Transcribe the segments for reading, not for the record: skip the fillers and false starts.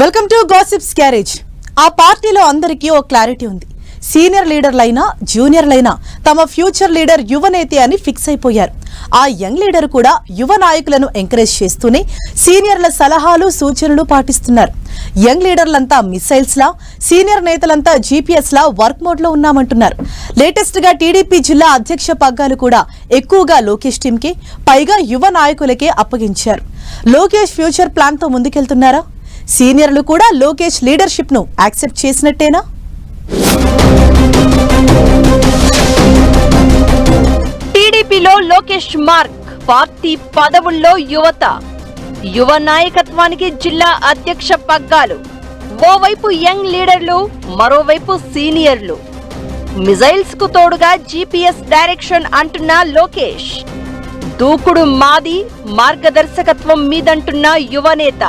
Welcome to gossips garage. ఆ పార్టీలో అందరికీ ఓ క్లారిటీ ఉంది. సీనియర్ లీడర్లైనా జూనియర్లైనా తమ ఫ్యూచర్ లీడర్ యువనేతే అని ఫిక్స్ అయిపోయారు. ఆ యంగ్ లీడర్ కూడా యువ నాయకులను ఎంకరేజ్ చేస్తూనే సీనియర్ల సలహాలు సూచనలు పాటిస్తున్నారు. యంగ్ లీడర్లంతా మిసైల్స్ లా, సీనియర్ నేతలంతా జీపీఎస్ లా వర్క్ మోడ్ లో ఉన్నామంటున్నారు. లేటెస్ట్ గా టీడీపీ జిల్లా అధ్యక్ష పగ్గాలు కూడా ఎక్కువగా లోకేష్ టీంకే, పైగా యువ నాయకులకే అప్పగించారు. లోకేష్ ఫ్యూచర్ ప్లాన్ తో ముందుకెళ్తున్నారా? సీనియర్లు కూడా లోకేష్ లీడర్షిప్ ను యాక్సెప్ట్ చేసినట్టేనా? టీడీపీలో లోకేష్ మార్క్, పార్టీ పదవుల్లో యువత, యువ నాయకత్వానికి జిల్లా అధ్యక్ష పగ్గాలు. ఓవైపు యంగ్ లీడర్లు, మరోవైపు సీనియర్లు. మిజైల్స్ కు తోడుగా జీపీఎస్ డైరెక్షన్ అంటున్న లోకేష్. దూకుడు మాది, మార్గదర్శకత్వం మీదంటున్న యువనేత.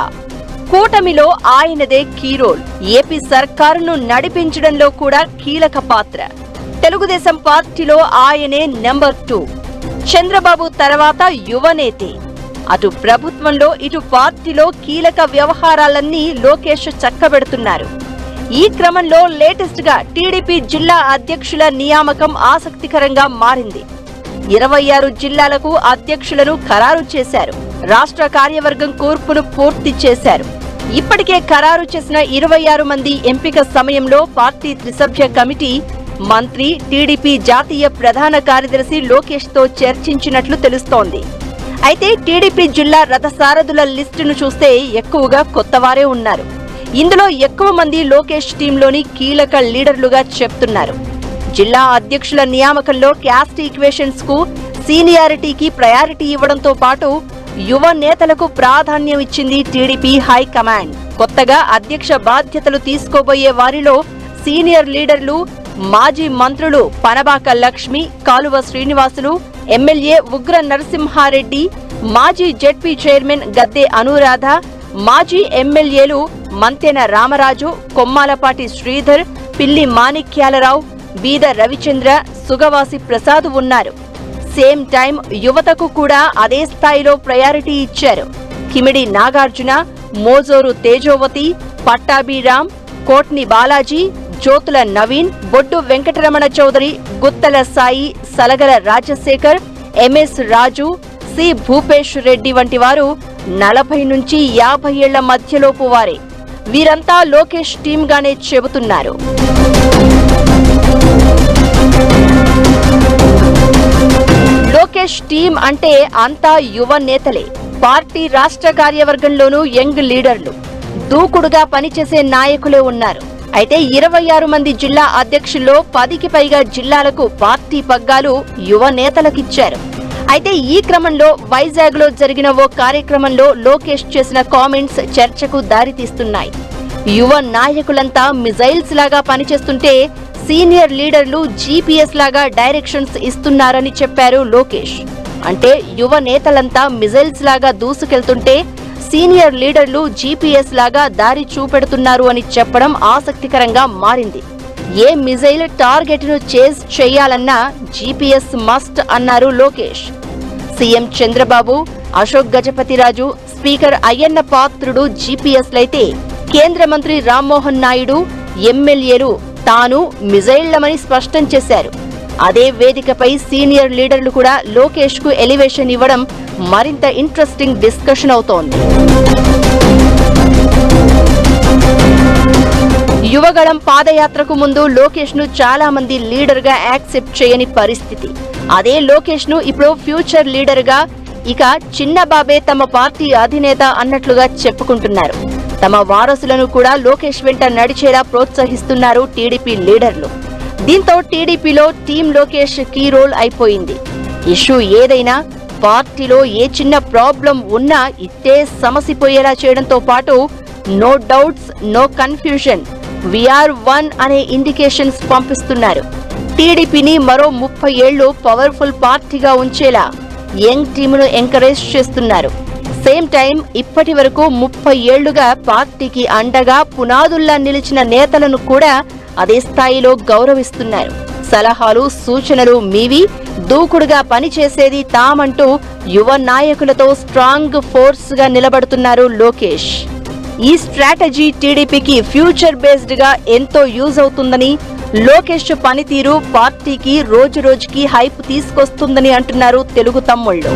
కూటమిలో ఆయనదే కీ రోల్. ఏపీ సర్కారును నడిపించడంలో కూడా కీలక పాత్ర. తెలుగుదేశం పార్టీలో ఆయనే నెంబర్ 2. చంద్రబాబు తర్వాత యువనేతే. అటు ప్రభుత్వంలో ఇటు పార్టీలో కీలక వ్యవహారాలన్నీ లోకేష్ చక్కబెడుతున్నారు. ఈ క్రమంలో లేటెస్ట్ గా టీడీపీ జిల్లా అధ్యక్షుల నియామకం ఆసక్తికరంగా మారింది. 26 జిల్లాలకు అధ్యక్షులను ఖరారు చేశారు. రాష్ట్ర కార్యవర్గం కూర్పును పూర్తి చేశారు. ఇప్పటికే ఖరారు చేసిన 26 మంది ఎంపిక సమయంలో పార్టీ త్రిసభ్య కమిటీ, మంత్రి, టీడీపీ జాతీయ ప్రధాన కార్యదర్శి లోకేష్ తో చర్చించినట్లు తెలుస్తోంది. అయితే టీడీపీ జిల్లా రథసారథుల లిస్టును చూస్తే ఎక్కువగా కొత్తవారే ఉన్నారు. ఇందులో ఎక్కువ మంది లోకేష్ టీంలోని కీలక లీడర్లుగా చెప్తున్నారు. జిల్లా అధ్యక్షుల నియామకంలో క్యాస్ట్ ఈక్వేషన్స్ కు, సీనియారిటీకి ప్రయారిటీ ఇవ్వడంతో పాటు యువ నేతలకు ప్రాధాన్యం ఇచ్చింది టీడీపీ హైకమాండ్. కొత్తగా అధ్యక్ష బాధ్యతలు తీసుకోబోయే వారిలో సీనియర్ లీడర్లు, మాజీ మంత్రులు పనబాక లక్ష్మి, కాలువ శ్రీనివాసులు, ఎమ్మెల్యే ఉగ్ర నరసింహారెడ్డి, మాజీ జెడ్పీ చైర్మన్ గద్దె అనురాధ, మాజీ ఎమ్మెల్యేలు మంతెన రామరాజు, కొమ్మాలపాటి శ్రీధర్, పిల్లి మాణిక్యాలరావు, బీద రవిచంద్ర, సుగవాసి ప్రసాద్ ఉన్నారు. సేమ్ టైం యువతకు కూడా అదే స్థాయిలో ప్రయారిటీ ఇచ్చారు. కిమిడి నాగార్జున, మోజోరు తేజోవతి, పట్టాభిరామ్, కోట్ని బాలాజీ, జ్యోతుల నవీన్, బొడ్డు వెంకటరమణ చౌదరి, గుత్తల సాయి, సలగల రాజశేఖర్, ఎంఎస్ రాజు, సి భూపేష్ రెడ్డి వంటి వారు 40 నుంచి 50 ఏళ్ల మధ్యలోపు వారే. వీరంతా లోకేష్ టీంగానే చెబుతున్నారు. లోకేష్ టీం అంటే అంతా యువ నేతలే. పార్టీ రాష్ట్ర కార్యవర్గంలోనూ యంగ్ లీడర్లు, దూకుడుగా పనిచేసే నాయకులే ఉన్నారు. అయితే 26 మంది జిల్లా అధ్యక్షుల్లో 10కి పైగా జిల్లాలకు పార్టీ పగ్గాలు యువ నేతలకిచ్చారు. అయితే ఈ క్రమంలో వైజాగ్ లో జరిగిన ఓ కార్యక్రమంలో లోకేష్ చేసిన కామెంట్స్ చర్చకు దారితీస్తున్నాయి. యువ నాయకులంతా మిజైల్స్ లాగా పనిచేస్తుంటే సీనియర్ లీడర్లు జీపీఎస్ లాగా డైరెక్షన్స్ ఇస్తున్నారని చెప్పారు లోకేష్. అంటే యువ నేతలంతా మిజైల్స్ లాగా దూసుకెళ్తుంటే సీనియర్ లీడర్లు జీపీఎస్ లాగా దారి చూపెడుతున్నారు అని చెప్పడం ఆసక్తికరంగా మారింది. ఏ మిజైల్ టార్గెట్ ను చేజ్ చేయాలన్నా జీపీఎస్ మస్ట్ అన్నారు లోకేష్. సీఎం చంద్రబాబు, అశోక్ గజపతిరాజు, స్పీకర్ అయ్యన్న పాత్రుడు జీపీఎస్లైతే కేంద్ర మంత్రి రామ్మోహన్ నాయుడు, ఎమ్మెల్యేలు తాను మిజైళ్లమని స్పష్టం చేశారు. అదే వేదికపై సీనియర్ లీడర్లు కూడా లోకేష్ కు ఎలివేషన్ ఇవ్వడం మరింత ఇంట్రెస్టింగ్ డిస్కషన్ అవుతోంది. యువగళం పాదయాత్రకు ముందు లోకేష్ ను చాలా మంది లీడర్ గా యాక్సెప్ట్ చేయని పరిస్థితి. అదే లోకేష్ ను ఇప్పుడు ఫ్యూచర్ లీడర్ గా, ఇక చిన్న బాబే తమ పార్టీ అధినేత అన్నట్లుగా చెప్పుకుంటున్నారు. తమ వారసులను కూడా లోకేష్ వెంట నడిచేలా ప్రోత్సహిస్తున్నారు టీడీపీ లీడర్లు. దీంతో టీడీపీలో టీం లోకేష్ కీ రోల్ అయిపోయింది. ఇష్యూ ఏదైనా, పార్టీలో ఏ చిన్న ప్రాబ్లం ఉన్నా ఇట్టే సమసిపోయేలా చేయడంతో పాటు no doubts, no confusion, we are one అనే ఇండికేషన్స్ పంపిస్తున్నారు. టీడీపీని మరో 30 ఏళ్లు పవర్ఫుల్ పార్టీగా ఉంచేలా యంగ్ టీమును ఎంకరేజ్ చేస్తున్నారు. సేమ్ టైం ఇప్పటి వరకు 30 ఏళ్లుగా పార్టీకి అండగా పునాదుల్లా నిలిచిన నేతలను కూడా అదే స్థాయిలో గౌరవిస్తున్నారు. సలహాలు, సూచనలు మీవి, దూకుడుగా పనిచేసేది తామంటూ యువ నాయకులతో స్ట్రాంగ్ ఫోర్స్ గా నిలబడుతున్నారు లోకేష్. ఈ స్ట్రాటజీ టీడీపీకి ఫ్యూచర్ బేస్డ్ గా ఎంతో యూజ్ అవుతుందని, లోకేష్ పనితీరు పార్టీకి రోజు రోజుకి హైప్ తీసుకొస్తుందని అంటున్నారు తెలుగు తమ్ముళ్ళు.